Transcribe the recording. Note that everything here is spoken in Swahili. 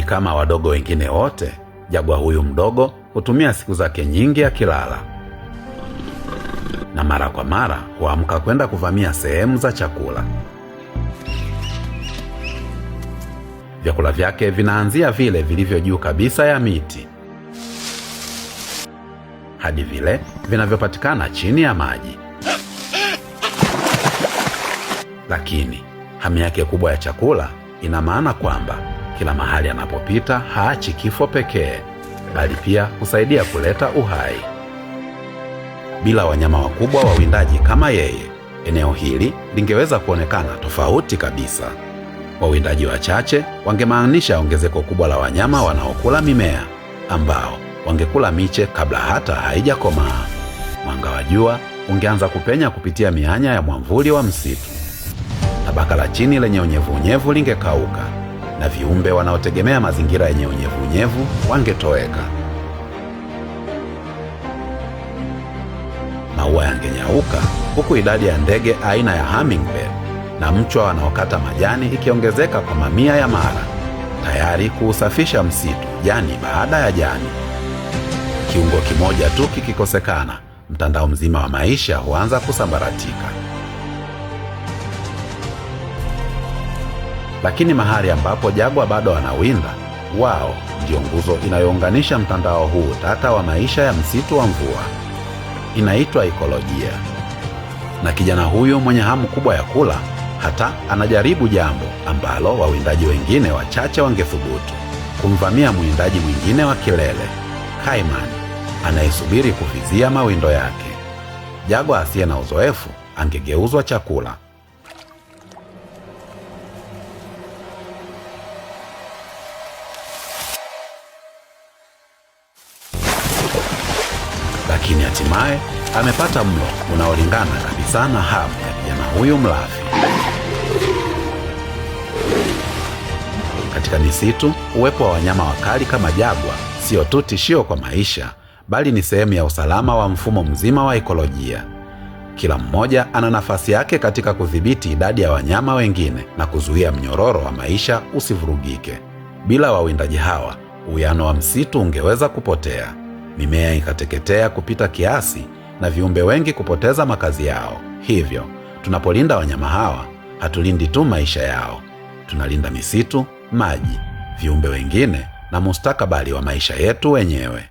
Lakini kama wadogo wengine wote, jagwa huyu mdogo hutumia siku zake nyingi akilala, na mara kwa mara huamka kwenda kuvamia sehemu za chakula. Vyakula vyake vinaanzia vile vilivyo juu kabisa ya miti hadi vile vinavyopatikana chini ya maji. Lakini hamu yake kubwa ya chakula ina maana kwamba kila mahali anapopita haachi kifo pekee, bali pia husaidia kuleta uhai. Bila wanyama wakubwa wawindaji kama yeye, eneo hili lingeweza kuonekana tofauti kabisa. Wawindaji wachache wangemaanisha ongezeko kubwa la wanyama wanaokula mimea, ambao wangekula miche kabla hata haijakomaa. Mwanga wa jua ungeanza kupenya kupitia mianya ya mwamvuli wa msitu. Tabaka la chini lenye unyevunyevu lingekauka, na viumbe wanaotegemea mazingira yenye unyevunyevu wangetoweka. Maua yangenyauka, huku idadi ya ndege aina ya hummingbird na mchwa wanaokata majani ikiongezeka kwa mamia ya mara, tayari kuusafisha msitu jani baada ya jani. Kiungo kimoja tu kikikosekana, mtandao mzima wa maisha huanza kusambaratika. Lakini mahali ambapo jagwa bado anawinda, wao ndio nguzo inayounganisha mtandao huu tata wa maisha ya msitu wa mvua. Inaitwa ekolojia. Na kijana huyu mwenye hamu kubwa ya kula hata anajaribu jambo ambalo wawindaji wengine wachache wangethubutu: kumvamia mwindaji mwingine wa kilele, kaiman, anayesubiri kuvizia mawindo yake. Jagwa asiye na uzoefu angegeuzwa chakula. Lakini hatimaye amepata mlo unaolingana kabisa na hamu ya kijana huyu mlafi. Katika misitu, uwepo wa wanyama wakali kama jagwa sio tu tishio kwa maisha, bali ni sehemu ya usalama wa mfumo mzima wa ekolojia. Kila mmoja ana nafasi yake katika kudhibiti idadi ya wanyama wengine na kuzuia mnyororo wa maisha usivurugike. Bila wawindaji hawa, uwiano wa msitu ungeweza kupotea, mimea ikateketea kupita kiasi, na viumbe wengi kupoteza makazi yao. Hivyo, tunapolinda wanyama hawa, hatulindi tu maisha yao, tunalinda misitu, maji, viumbe wengine na mustakabali wa maisha yetu wenyewe.